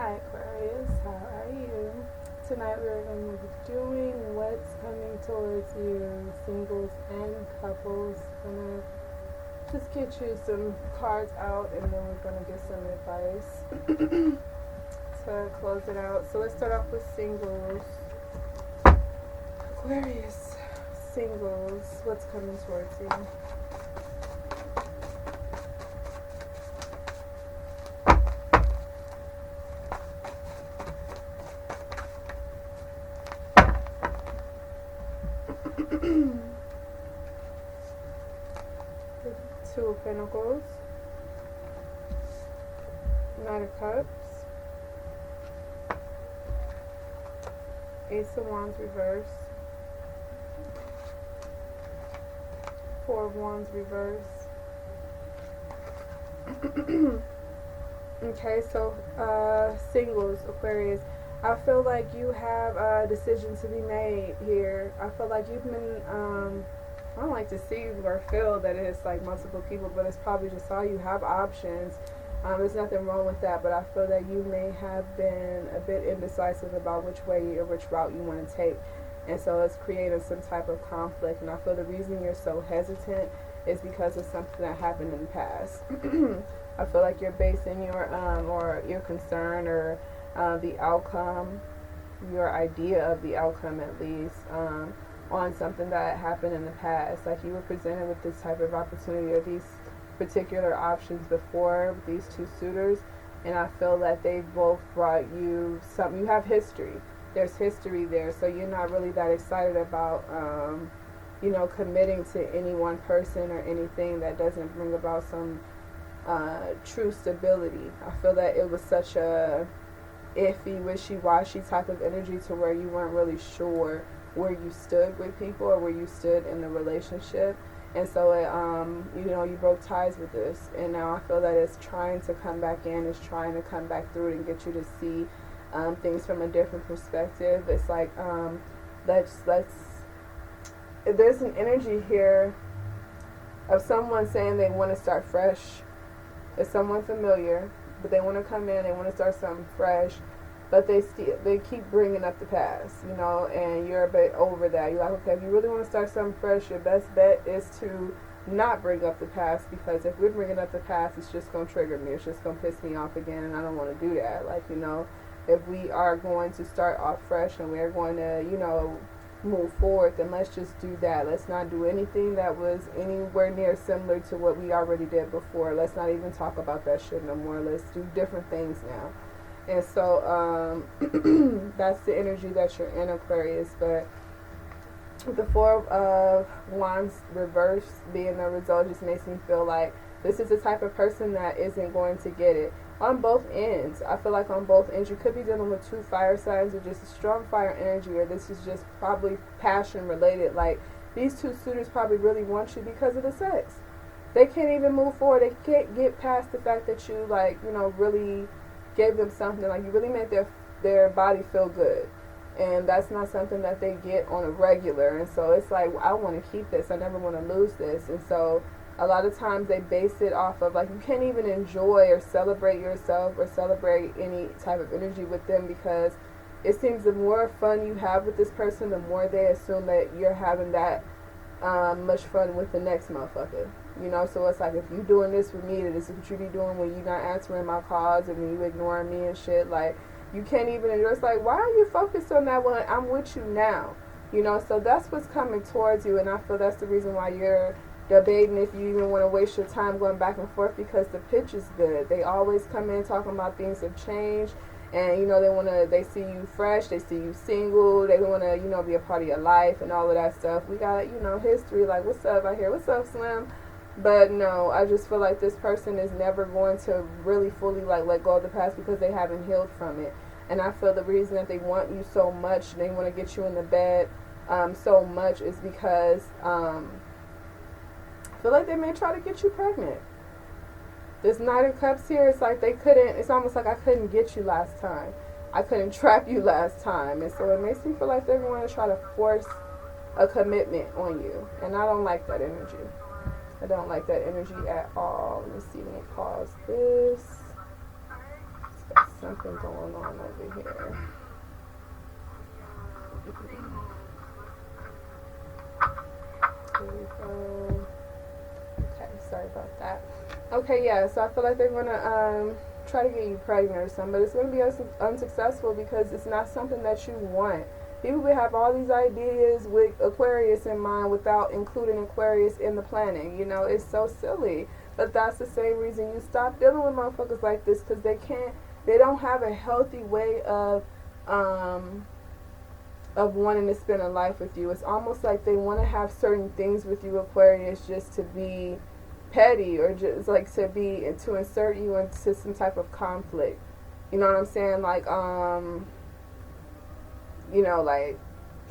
Hi Aquarius, how are you? Tonight we're going to be doing what's coming towards you, singles and couples. I'm going to just get you some cards out and then we're going to get some advice to close it out. So let's start off with singles. Aquarius, singles, what's coming towards you? The Two of Pentacles, Knight of Cups, Ace of Wands reverse, Four of Wands reverse. Okay, so singles, Aquarius, I feel like you have a decision to be made here. I feel like you've been I don't like to see or feel that it's like multiple people, but it's probably just all you have options. There's nothing wrong with that, but I feel that you may have been a bit indecisive about which way or which route you want to take. And so it's creating some type of conflict. And I feel the reason you're so hesitant is because of something that happened in the past. I feel like you're basing your or your concern or the outcome, your idea of the outcome at least, on something that happened in the past. Like you were presented with this type of opportunity or these particular options before with these two suitors, and I feel that they both brought you something. You have history. There's history there, so you're not really that excited about committing to any one person or anything that doesn't bring about some true stability. I feel that it was such a iffy, wishy-washy type of energy to where you weren't really sure where you stood with people or where you stood in the relationship. And so you broke ties with this, and now I feel that it's trying to come back in, it's trying to come back through it and get you to see things from a different perspective. It's like let's there's an energy here of someone saying they want to start fresh. It's someone familiar, but they want to come in, they want to start something fresh, but they keep bringing up the past, and you're a bit over that. You're like, okay, if you really want to start something fresh, your best bet is to not bring up the past, because if we're bringing up the past, it's just going to trigger me. It's just going to piss me off again, and I don't want to do that. Like, if we are going to start off fresh and we're going to, move forward, then let's just do that. Let's not do anything that was anywhere near similar to what we already did before. Let's not even talk about that shit no more. Let's do different things now. And so that's the energy that you're in, Aquarius. But the Four of Wands reverse being the result just makes me feel like this is the type of person that isn't going to get it. On both ends, I feel like on both ends, you could be dealing with two fire signs or just a strong fire energy, or this is just probably passion related. Like, these two suitors probably really want you because of the sex. They can't even move forward. They can't get past the fact that you, really gave them something. Like, you really made their body feel good. And that's not something that they get on a regular. And so it's like, I want to keep this. I never want to lose this. And so a lot of times they base it off of, like, you can't even enjoy or celebrate yourself or celebrate any type of energy with them, because it seems the more fun you have with this person, the more they assume that you're having that much fun with the next motherfucker. So it's like, if you doing this with me, this is what you be doing when you not answering my calls and when you ignoring me and shit. Like, you can't even enjoy. It's like, why are you focused on that when I'm with you now? So that's what's coming towards you, and I feel that's the reason why you're debating if you even want to waste your time going back and forth, because the pitch is good. They always come in talking about things have changed, and they see you fresh, they see you single, they want to be a part of your life and all of that stuff. We got history, like, what's up out here, what's up, Slim? But no, I just feel like this person is never going to really fully let go of the past, because they haven't healed from it. And I feel the reason that they want you so much, they want to get you in the bed so much, is because I feel like they may try to get you pregnant. This Knight of Cups here, it's like it's almost like I couldn't get you last time. I couldn't trap you last time. And so it makes me feel like they're going to try to force a commitment on you. And I don't like that energy. I don't like that energy at all. Let me see, let me pause this. something going on over here. Okay, sorry about that. Okay, yeah, so I feel like they're gonna try to get you pregnant or something, but it's gonna be unsuccessful because it's not something that you want. People will have all these ideas with Aquarius in mind without including Aquarius in the planning. You know, it's so silly. But that's the same reason you stop dealing with motherfuckers like this, because they don't have a healthy way of wanting to spend a life with you. It's almost like they want to have certain things with you, Aquarius, just to be petty, or just like to insert you into some type of conflict. You know what I'm saying? Like, you know, like,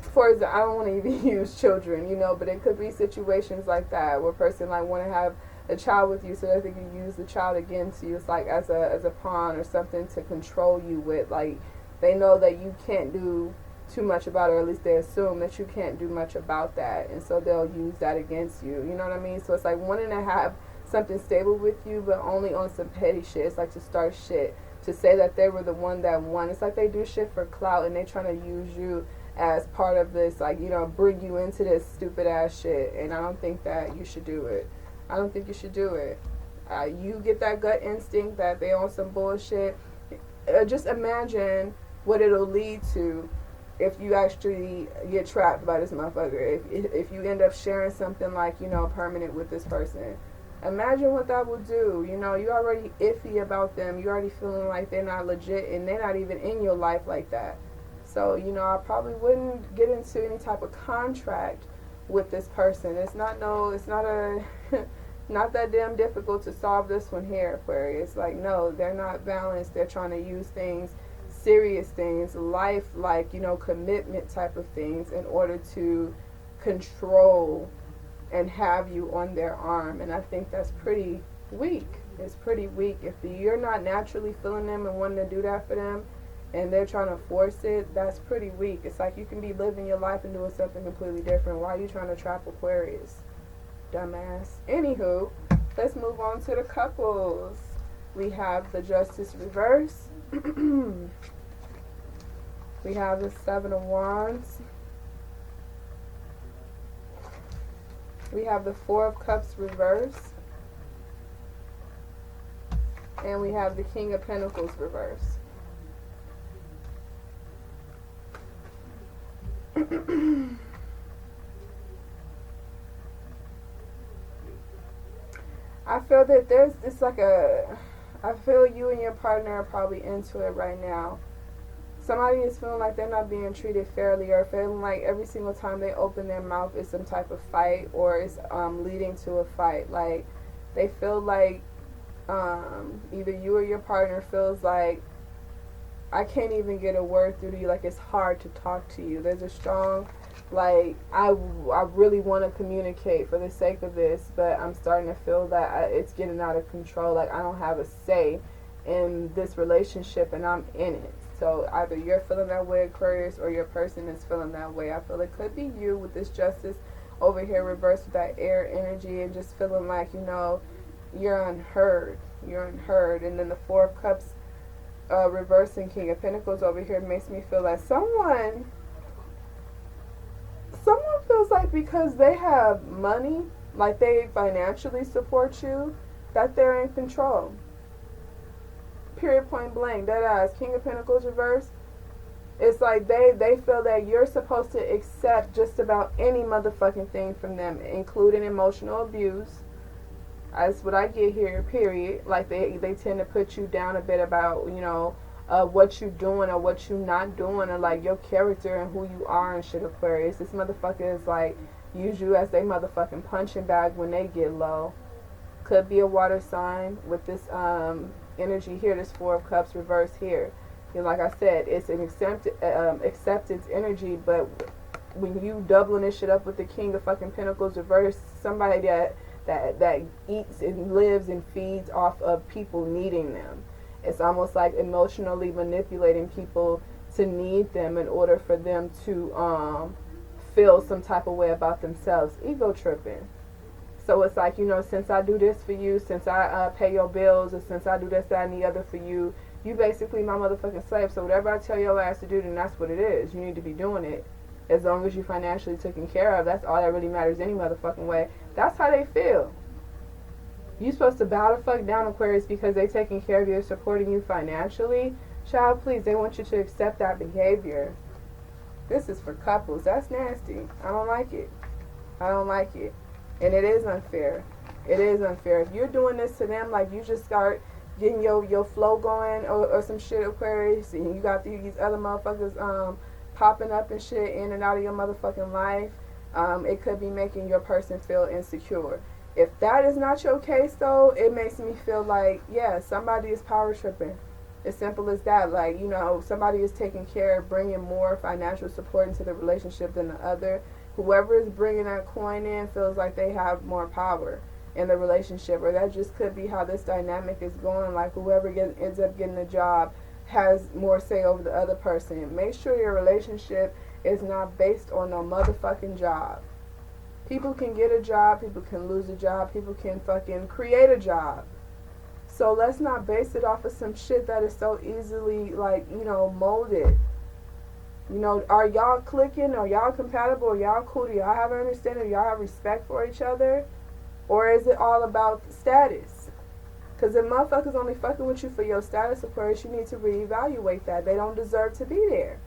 for example, I don't want to even use children, you know, but it could be situations like that where a person like want to have a child with you so that they can use the child against you. It's like as a pawn or something to control you with. Like, they know that you can't do too much about it, or at least they assume that you can't do much about that, and so they'll use that against you. You know what I mean? So it's like wanting to have something stable with you, but only on some petty shit. It's like to start shit, to say that they were the one that won. It's like they do shit for clout, and they trying to use you as part of this, like, you know, bring you into this stupid ass shit. And I don't think that you should do it. I don't think you should do it. You get that gut instinct that they on some bullshit. Just imagine what it'll lead to if you actually get trapped by this motherfucker. If you end up sharing something like, you know, permanent with this person. Imagine what that will do. You know, you already iffy about them. You already feeling like they're not legit, and they're not even in your life like that. So, you know, I probably wouldn't get into any type of contract with this person. It's not not that damn difficult to solve this one here, Aquarius. Like, no, they're not balanced. They're trying to use things, serious things, life, like, you know, commitment type of things in order to control and have you on their arm. And I think that's pretty weak. It's pretty weak. If you're not naturally feeling them and wanting to do that for them, and they're trying to force it, that's pretty weak. It's like you can be living your life and doing something completely different. Why are you trying to trap Aquarius? Dumbass. Anywho, let's move on to the couples. We have the Justice reverse. We have the Seven of Wands. We have the Four of Cups reverse. And we have the King of Pentacles reverse. I feel that I feel you and your partner are probably into it right now. Somebody is feeling like they're not being treated fairly, or feeling like every single time they open their mouth is some type of fight, or it's leading to a fight. Like, they feel like either you or your partner feels like, I can't even get a word through to you. Like, it's hard to talk to you. There's a strong, like, I really want to communicate for the sake of this, but I'm starting to feel that it's getting out of control. Like, I don't have a say in this relationship, and I'm in it. So either you're feeling that way, Aquarius, or your person is feeling that way. I feel it could be you with this Justice over here reversed with that air energy, and just feeling like, you know, you're unheard. You're unheard. And then the Four of Cups reversing King of Pentacles over here makes me feel like someone feels like because they have money, like they financially support you, that they're in control. Period, point blank, dead ass. King of Pentacles reverse. It's like they feel that you're supposed to accept just about any motherfucking thing from them, including emotional abuse. That's what I get here, period. Like, they tend to put you down a bit about, you know, what you doing or what you not doing, or like your character and who you are and shit, Aquarius. This motherfucker is like, use you as they motherfucking punching bag when they get low. Could be a water sign with this energy here, this Four of Cups reverse here. You know, like I said, it's an acceptance energy, but when you doubling this shit up with the King of fucking Pentacles reverse, somebody that eats and lives and feeds off of people needing them. It's almost like emotionally manipulating people to need them in order for them to feel some type of way about themselves. Ego tripping. So it's like, you know, since I do this for you, since I pay your bills, or since I do this, that, and the other for you, You basically my motherfucking slave. So whatever I tell your ass to do, then that's what it is. You need to be doing it. As long as you're financially taken care of, that's all that really matters any motherfucking way. That's how they feel. You supposed to bow the fuck down, Aquarius, because they taking care of you, supporting you financially. Child, please, they want you to accept that behavior. This is for couples. That's nasty. I don't like it. I don't like it. And it is unfair. It is unfair. If you're doing this to them, like you just start getting your flow going or some shit, Aquarius, and you got these other motherfuckers popping up and shit in and out of your motherfucking life, it could be making your person feel insecure. If that is not your case, though, it makes me feel like, yeah, somebody is power tripping. As simple as that. Like, you know, somebody is taking care, bringing more financial support into the relationship than the other. Whoever is bringing that coin in feels like they have more power in the relationship, or that just could be how this dynamic is going. Like, whoever ends up getting the job has more say over the other person. Make sure your relationship is not based on no motherfucking job. People can get a job, people can lose a job, people can fucking create a job. So let's not base it off of some shit that is so easily, like, you know, molded. You know, are y'all clicking? Are y'all compatible? Are y'all cool? Do y'all have an understanding? Do y'all have respect for each other? Or is it all about status? Because if motherfuckers only fucking with you for your status, Aquarius, you need to reevaluate that. They don't deserve to be there.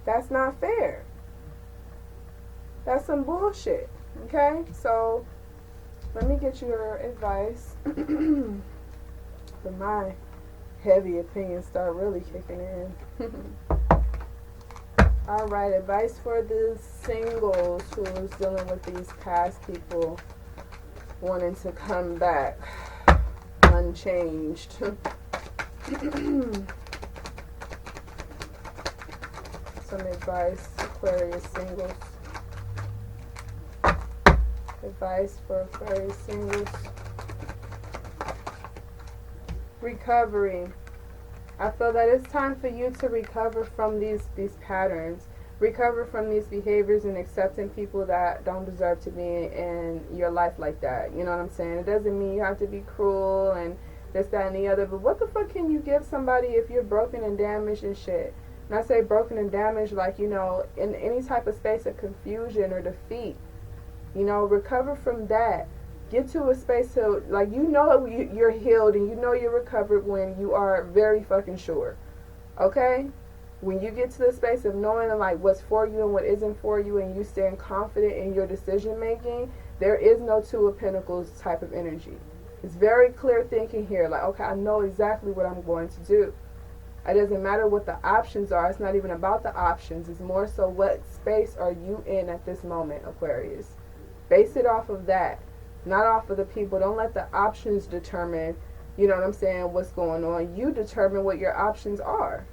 That's not fair. That's some bullshit. Okay? So, let me get your advice. But my heavy opinions start really kicking in. Alright, advice for the singles who's dealing with these past people wanting to come back unchanged. Some advice, Aquarius singles. Advice for Aquarius singles. Recovery. I feel that it's time for you to recover from these patterns. Recover from these behaviors and accepting people that don't deserve to be in your life like that. You know what I'm saying? It doesn't mean you have to be cruel and this, that, and the other. But what the fuck can you give somebody if you're broken and damaged and shit? And I say broken and damaged like, you know, in any type of space of confusion or defeat. You know, recover from that. Get to a space to, like, you know you're healed and you know you're recovered when you are very fucking sure. Okay? When you get to the space of knowing, like, what's for you and what isn't for you, and you stand confident in your decision making, there is no Two of Pentacles type of energy. It's very clear thinking here. Like, okay, I know exactly what I'm going to do. It doesn't matter what the options are. It's not even about the options. It's more so what space are you in at this moment, Aquarius. Base it off of that. Not off of the people. Don't let the options determine, you know what I'm saying, what's going on. You determine what your options are.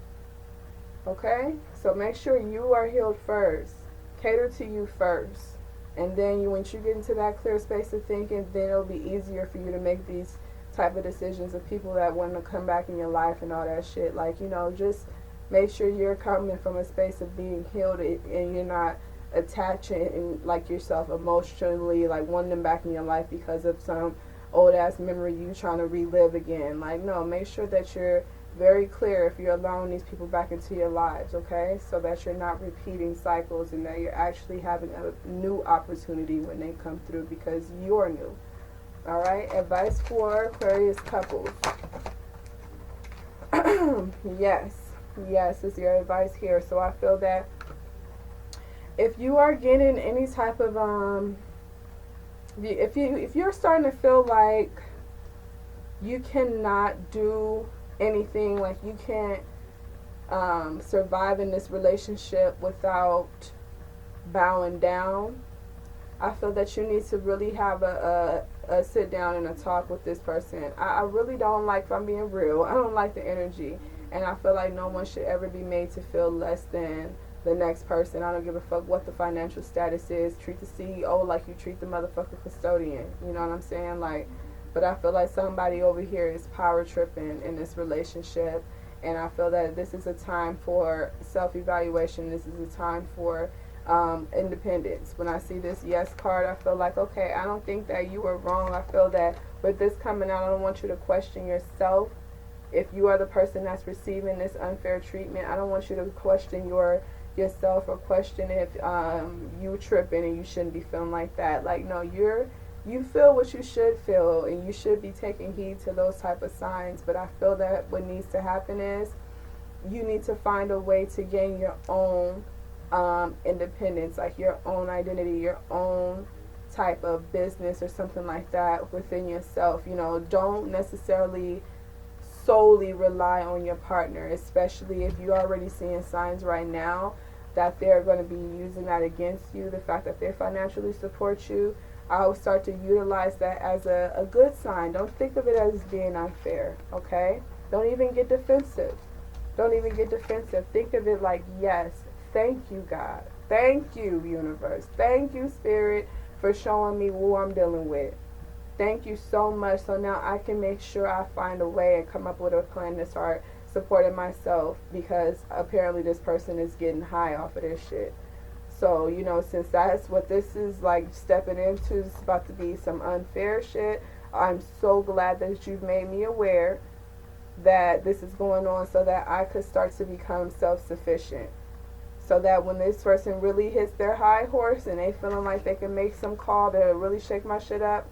Okay? So make sure you are healed first. Cater to you first. And then once you get into that clear space of thinking, then it'll be easier for you to make these type of decisions of people that want to come back in your life and all that shit. Like, you know, just make sure you're coming from a space of being healed and you're not attaching like yourself emotionally, like wanting them back in your life because of some old ass memory you trying to relive again. Like, no, make sure that you're very clear if you're allowing these people back into your lives, okay? So that you're not repeating cycles and that you're actually having a new opportunity when they come through because you're new. Alright, advice for Aquarius couples. Yes, is your advice here. So I feel that if you are getting any type of if you're starting to feel like you cannot do anything, like you can't survive in this relationship without bowing down, I feel that you need to really have a sit down and a talk with this person. I really don't like, if I'm being real, I don't like the energy, and I feel like no one should ever be made to feel less than the next person. I don't give a fuck what the financial status is. Treat the CEO like you treat the motherfucking custodian. You know what I'm saying? Like, but I feel like somebody over here is power tripping in this relationship, and I feel that this is a time for self-evaluation. This is a time for independence. When I see this yes card, I feel like, okay, I don't think that you were wrong. I feel that with this coming out, I don't want you to question yourself. if you are the person that's receiving this unfair treatment, I don't want you to question yourself or question if you tripping and you shouldn't be feeling like that. Like, no, you feel what you should feel, and you should be taking heed to those type of signs. But I feel that what needs to happen is you need to find a way to gain your own independence, like your own identity, your own type of business or something like that within yourself. You know, don't necessarily solely rely on your partner, especially if you're already seeing signs right now that they're going to be using that against you. The fact that they financially support you, I'll start to utilize that as a good sign. Don't think of it as being unfair, okay? Don't even get defensive. Don't even get defensive. Think of it like, yes, thank you, God. Thank you, universe. Thank you, spirit, for showing me who I'm dealing with. Thank you so much. So now I can make sure I find a way and come up with a plan to start supporting myself, because apparently this person is getting high off of this shit. So, you know, since that's what this is like stepping into, it's about to be some unfair shit. I'm so glad that you've made me aware that this is going on so that I could start to become self-sufficient. So that when this person really hits their high horse and they feeling like they can make some call to really shake my shit up,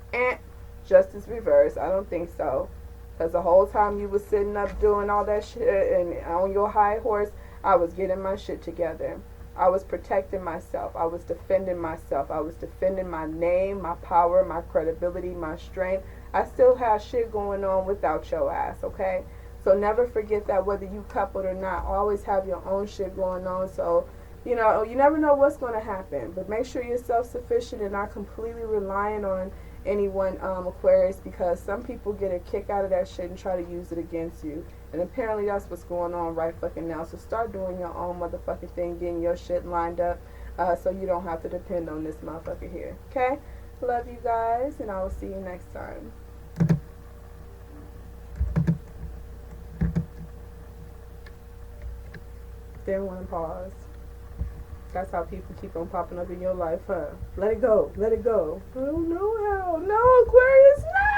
justice reverse. I don't think so. Because the whole time you was sitting up doing all that shit and on your high horse, I was getting my shit together. I was protecting myself. I was defending myself. I was defending my name, my power, my credibility, my strength. I still have shit going on without your ass, okay? So never forget that whether you coupled or not, always have your own shit going on. So, you know, you never know what's going to happen. But make sure you're self-sufficient and not completely relying on anyone, Aquarius, because some people get a kick out of that shit and try to use it against you. And apparently that's what's going on right fucking now. So start doing your own motherfucking thing, getting your shit lined up, so you don't have to depend on this motherfucker here. Okay? Love you guys, and I will see you next time. Didn't want to pause. That's how people keep on popping up in your life, huh? Let it go. Let it go. I don't know how. No, Aquarius, no!